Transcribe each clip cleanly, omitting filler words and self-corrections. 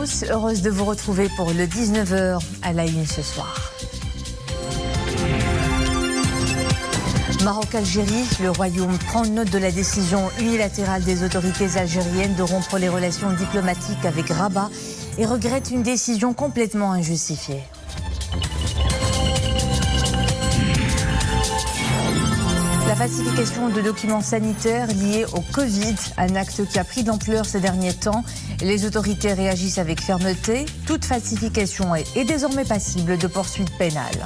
tous, heureuse de vous retrouver pour le 19h à la une ce soir. Maroc-Algérie, le Royaume prend note de la décision unilatérale des autorités algériennes de rompre les relations diplomatiques avec Rabat et regrette une décision complètement injustifiée. La falsification de documents sanitaires liés au Covid, un acte qui a pris d'ampleur ces derniers temps. Les autorités réagissent avec fermeté. Toute falsification est désormais passible de poursuites pénales.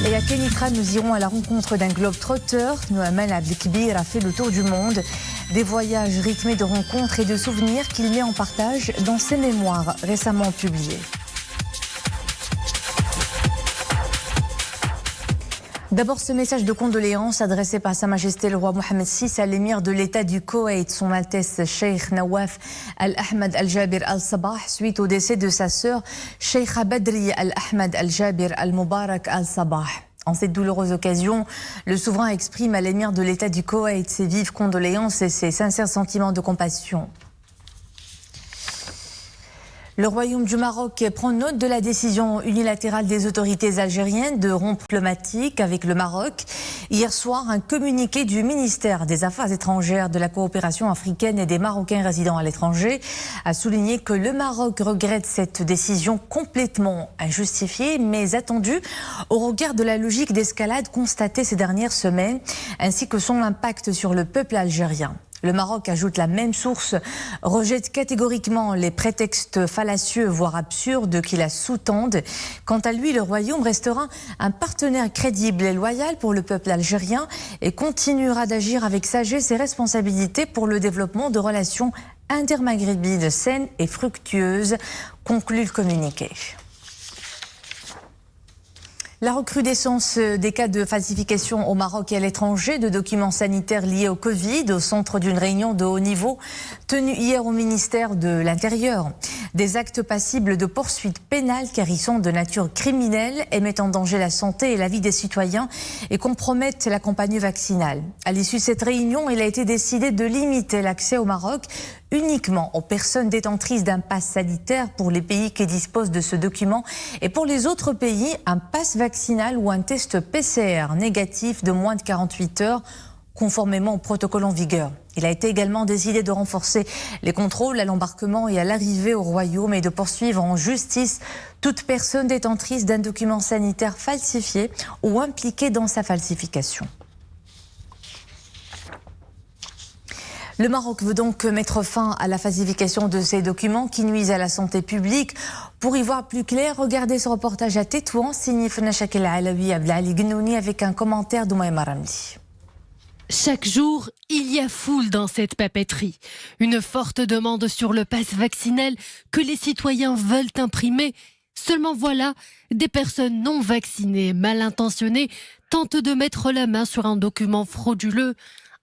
Et à Kenitra, nous irons à la rencontre d'un globe-trotter. Noaman Abdelkbir a fait le tour du monde. Des voyages rythmés de rencontres et de souvenirs qu'il met en partage dans ses mémoires récemment publiées. D'abord, ce message de condoléances adressé par Sa Majesté le roi Mohammed VI à l'émir de l'État du Koweït, son Altesse Cheikh Nawaf Al-Ahmad Al-Jabir Al-Sabah, suite au décès de sa sœur Cheikha Badri Al-Ahmad Al-Jabir Al-Mubarak Al-Sabah. En cette douloureuse occasion, le souverain exprime à l'émir de l'État du Koweït ses vives condoléances et ses sincères sentiments de compassion. Le Royaume du Maroc prend note de la décision unilatérale des autorités algériennes de rompre diplomatique avec le Maroc. Hier soir, un communiqué du ministère des Affaires étrangères, de la coopération africaine et des Marocains résidant à l'étranger a souligné que le Maroc regrette cette décision complètement injustifiée, mais attendue au regard de la logique d'escalade constatée ces dernières semaines, ainsi que son impact sur le peuple algérien. Le Maroc, ajoute la même source, rejette catégoriquement les prétextes fallacieux, voire absurdes, qui la sous-tendent. Quant à lui, le Royaume restera un partenaire crédible et loyal pour le peuple algérien et continuera d'agir avec sagesse et responsabilité pour le développement de relations intermaghrébines saines et fructueuses, conclut le communiqué. La recrudescence des cas de falsification au Maroc et à l'étranger de documents sanitaires liés au Covid au centre d'une réunion de haut niveau tenue hier au ministère de l'Intérieur. Des actes passibles de poursuites pénales car ils sont de nature criminelle et mettent en danger la santé et la vie des citoyens et compromettent la campagne vaccinale. À l'issue de cette réunion, il a été décidé de limiter l'accès au Maroc uniquement aux personnes détentrices d'un pass sanitaire pour les pays qui disposent de ce document et pour les autres pays, un pass vaccinal ou un test PCR négatif de moins de 48 heures conformément au protocole en vigueur. Il a été également décidé de renforcer les contrôles à l'embarquement et à l'arrivée au Royaume et de poursuivre en justice toute personne détentrice d'un document sanitaire falsifié ou impliquée dans sa falsification. Le Maroc veut donc mettre fin à la falsification de ces documents qui nuisent à la santé publique. Pour y voir plus clair, regardez ce reportage à Tétouan, signé Fna Chakel Alaoui Abdelali Gnouni avec un commentaire d'Oumaïma Ramli. Chaque jour, il y a foule dans cette papeterie. Une forte demande sur le pass vaccinal que les citoyens veulent imprimer. Seulement voilà, des personnes non vaccinées, mal intentionnées, tentent de mettre la main sur un document frauduleux.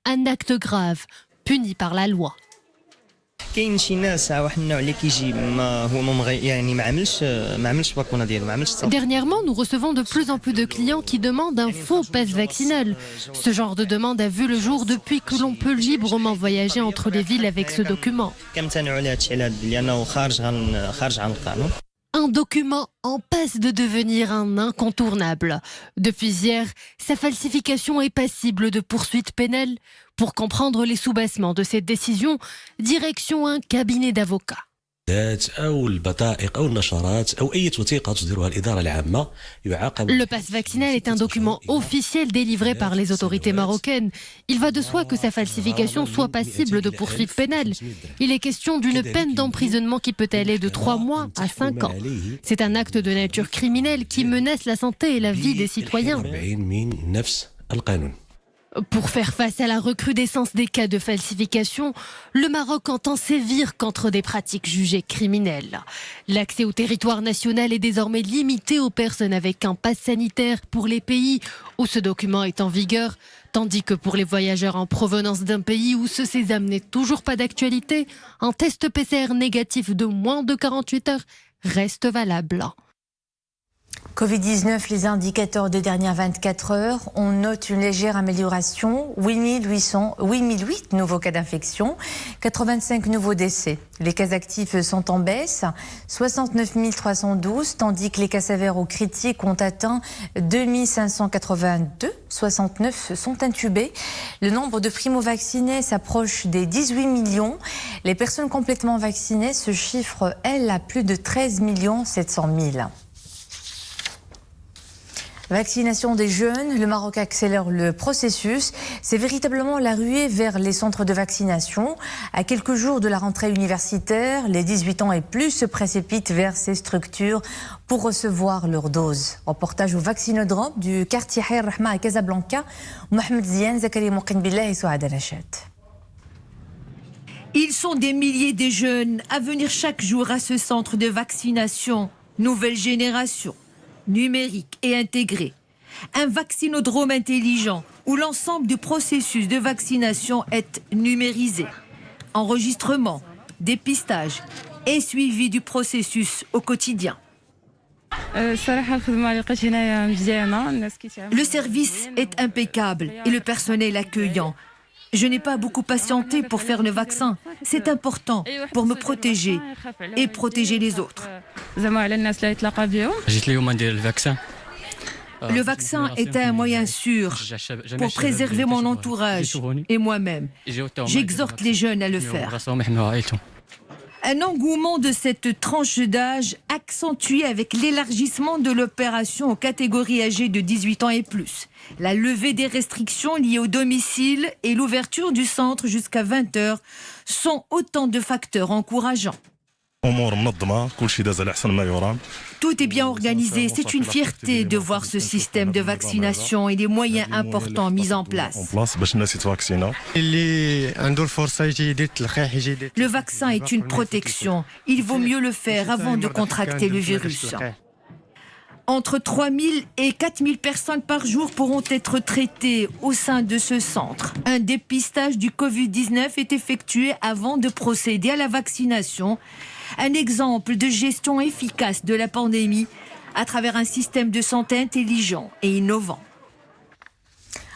Un acte grave, puni par la loi. Dernièrement, nous recevons de plus en plus de clients qui demandent un faux pass vaccinal. Ce genre de demande a vu le jour depuis que l'on peut librement voyager entre les villes avec ce document. Un document en passe de devenir un incontournable. Depuis hier, sa falsification est passible de poursuites pénales. Pour comprendre les soubassements de cette décision, direction un cabinet d'avocats. Le pass vaccinal est un document officiel délivré par les autorités marocaines. Il va de soi que sa falsification soit passible de poursuites pénales. Il est question d'une peine d'emprisonnement qui peut aller de 3 mois à 5 ans. C'est un acte de nature criminelle qui menace la santé et la vie des citoyens. Pour faire face à la recrudescence des cas de falsification, le Maroc entend sévir contre des pratiques jugées criminelles. L'accès au territoire national est désormais limité aux personnes avec un pass sanitaire pour les pays où ce document est en vigueur, tandis que pour les voyageurs en provenance d'un pays où ce sésame n'est toujours pas d'actualité, un test PCR négatif de moins de 48 heures reste valable. Covid-19, les indicateurs des dernières 24 heures. On note une légère amélioration. 8 nouveaux cas d'infection, 85 nouveaux décès. Les cas actifs sont en baisse, 69 312, tandis que les cas sévères ou critiques ont atteint 2582. 69 sont intubés. Le nombre de primo-vaccinés s'approche des 18 millions. Les personnes complètement vaccinées se chiffrent, elles, à plus de 13 700 000. Vaccination des jeunes, le Maroc accélère le processus. C'est véritablement la ruée vers les centres de vaccination. À quelques jours de la rentrée universitaire, les 18 ans et plus se précipitent vers ces structures pour recevoir leur dose. Reportage au vaccinodrome du quartier Hayr Rahma à Casablanca. Mohamed Zian, Zakari Mouqinbillah et Souad Al-Achat. Ils sont des milliers de jeunes à venir chaque jour à ce centre de vaccination. Nouvelle génération, numérique et intégré. Un vaccinodrome intelligent où l'ensemble du processus de vaccination est numérisé. Enregistrement, dépistage et suivi du processus au quotidien. Le service est impeccable et le personnel accueillant. Je n'ai pas beaucoup patienté pour faire le vaccin. C'est important pour me protéger et protéger les autres. Le vaccin est un moyen sûr pour préserver mon entourage et moi-même. J'exhorte les jeunes à le faire. Un engouement de cette tranche d'âge accentué avec l'élargissement de l'opération aux catégories âgées de 18 ans et plus. La levée des restrictions liées au domicile et l'ouverture du centre jusqu'à 20h sont autant de facteurs encourageants. Tout est bien organisé. C'est une fierté de voir ce système de vaccination et des moyens importants mis en place. Le vaccin est une protection. Il vaut mieux le faire avant de contracter le virus. Entre 3 000 et 4 000 personnes par jour pourront être traitées au sein de ce centre. Un dépistage du Covid-19 est effectué avant de procéder à la vaccination. Un exemple de gestion efficace de la pandémie à travers un système de santé intelligent et innovant.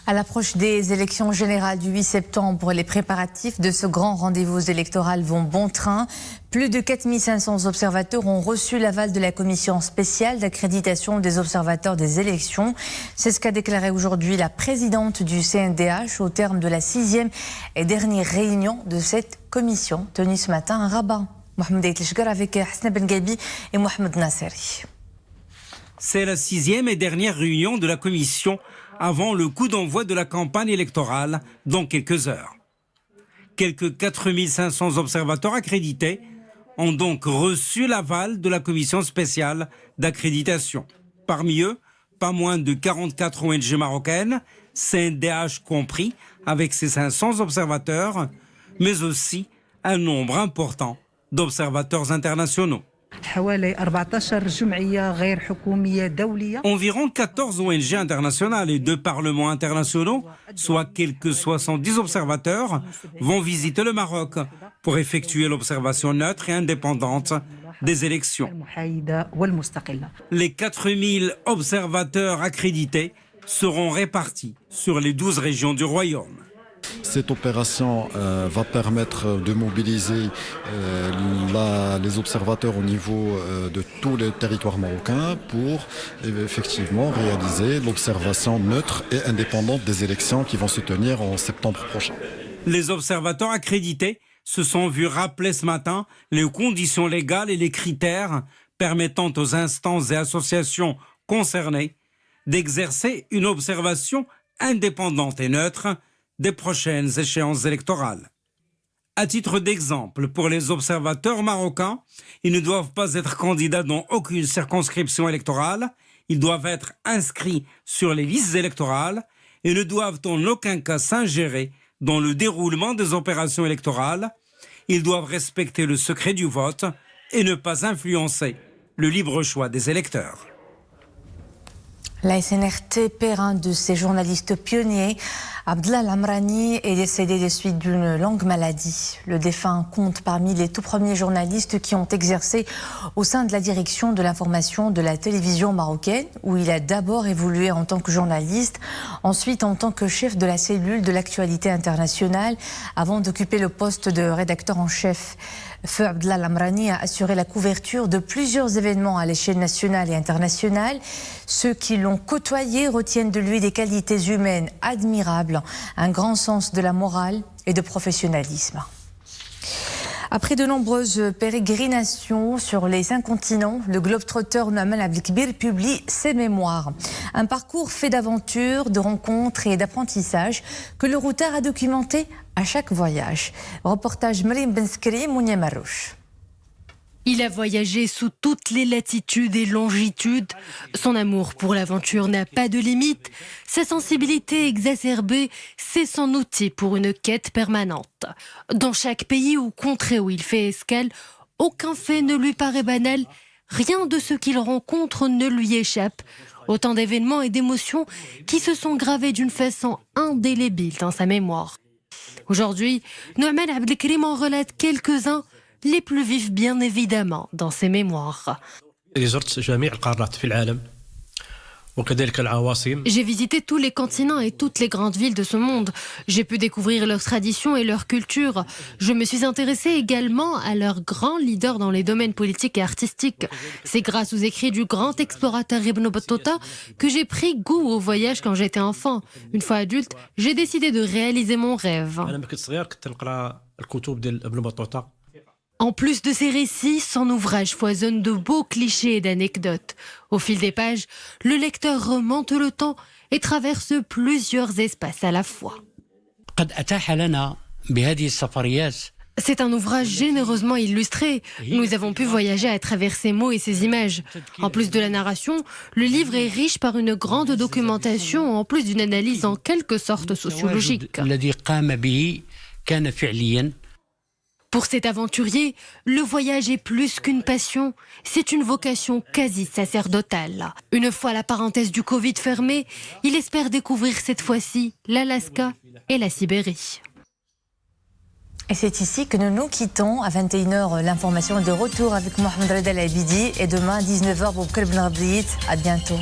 À l'approche des élections générales du 8 septembre, les préparatifs de ce grand rendez-vous électoral vont bon train. Plus de 4 500 observateurs ont reçu l'aval de la commission spéciale d'accréditation des observateurs des élections. C'est ce qu'a déclaré aujourd'hui la présidente du CNDH au terme de la 6e et dernière réunion de cette commission tenue ce matin à Rabat. Mohamed Aït avec Hassan Ben Gabi et Mohamed Nasseri. C'est la 6e et dernière réunion de la commission avant le coup d'envoi de la campagne électorale dans quelques heures. Quelques 4 500 observateurs accrédités ont donc reçu l'aval de la commission spéciale d'accréditation. Parmi eux, pas moins de 44 ONG marocaines, CNDH compris, avec ses 500 observateurs, mais aussi un nombre important d'observateurs internationaux. Environ 14 ONG internationales et 2 parlements internationaux, soit quelques 70 observateurs, vont visiter le Maroc pour effectuer l'observation neutre et indépendante des élections. Les 4000 observateurs accrédités seront répartis sur les 12 régions du royaume. Cette opération va permettre de mobiliser les observateurs au niveau de tous les territoires marocains pour effectivement réaliser l'observation neutre et indépendante des élections qui vont se tenir en septembre prochain. Les observateurs accrédités se sont vus rappeler ce matin les conditions légales et les critères permettant aux instances et associations concernées d'exercer une observation indépendante et neutre des prochaines échéances électorales. À titre d'exemple, pour les observateurs marocains, ils ne doivent pas être candidats dans aucune circonscription électorale, ils doivent être inscrits sur les listes électorales et ne doivent en aucun cas s'ingérer dans le déroulement des opérations électorales. Ils doivent respecter le secret du vote et ne pas influencer le libre choix des électeurs. La SNRT perd un de ses journalistes pionniers. Abdellah Lamrani est décédé des suites d'une longue maladie. Le défunt compte parmi les tout premiers journalistes qui ont exercé au sein de la direction de l'information de la télévision marocaine, où il a d'abord évolué en tant que journaliste, ensuite en tant que chef de la cellule de l'actualité internationale, avant d'occuper le poste de rédacteur en chef. Feu Abdellah Lamrani a assuré la couverture de plusieurs événements à l'échelle nationale et internationale. Ceux qui l'ont côtoyé retiennent de lui des qualités humaines admirables, un grand sens de la morale et de professionnalisme. Après de nombreuses pérégrinations sur les 5 continents, le globe-trotter Nouman Abdelkbir publie ses mémoires. Un parcours fait d'aventures, de rencontres et d'apprentissage que le routeur a documenté à chaque voyage. Reportage Mrim Benskri, Mounia Marouche. Il a voyagé sous toutes les latitudes et longitudes. Son amour pour l'aventure n'a pas de limite. Sa sensibilité exacerbée, c'est son outil pour une quête permanente. Dans chaque pays ou contrée où il fait escale, aucun fait ne lui paraît banal. Rien de ce qu'il rencontre ne lui échappe. Autant d'événements et d'émotions qui se sont gravés d'une façon indélébile dans sa mémoire. Aujourd'hui, Nouman Abdelkrim en relate quelques-uns, les plus vifs bien évidemment dans ses mémoires. J'ai visité tous les continents et toutes les grandes villes de ce monde. J'ai pu découvrir leurs traditions et leur culture. Je me suis intéressée également à leurs grands leaders dans les domaines politiques et artistiques. C'est grâce aux écrits du grand explorateur Ibn Battuta que j'ai pris goût au voyage quand j'étais enfant. Une fois adulte, j'ai décidé de réaliser mon rêve. En plus de ses récits, son ouvrage foisonne de beaux clichés et d'anecdotes. Au fil des pages, le lecteur remonte le temps et traverse plusieurs espaces à la fois. C'est un ouvrage généreusement illustré. Nous avons pu voyager à travers ses mots et ses images. En plus de la narration, le livre est riche par une grande documentation, en plus d'une analyse en quelque sorte sociologique. Pour cet aventurier, le voyage est plus qu'une passion, c'est une vocation quasi sacerdotale. Une fois la parenthèse du Covid fermée, il espère découvrir cette fois-ci l'Alaska et la Sibérie. Et c'est ici que nous nous quittons. À 21h, l'information est de retour avec Mohamed Reda Labidi et demain, 19h, pour Kelb Nablit. À bientôt.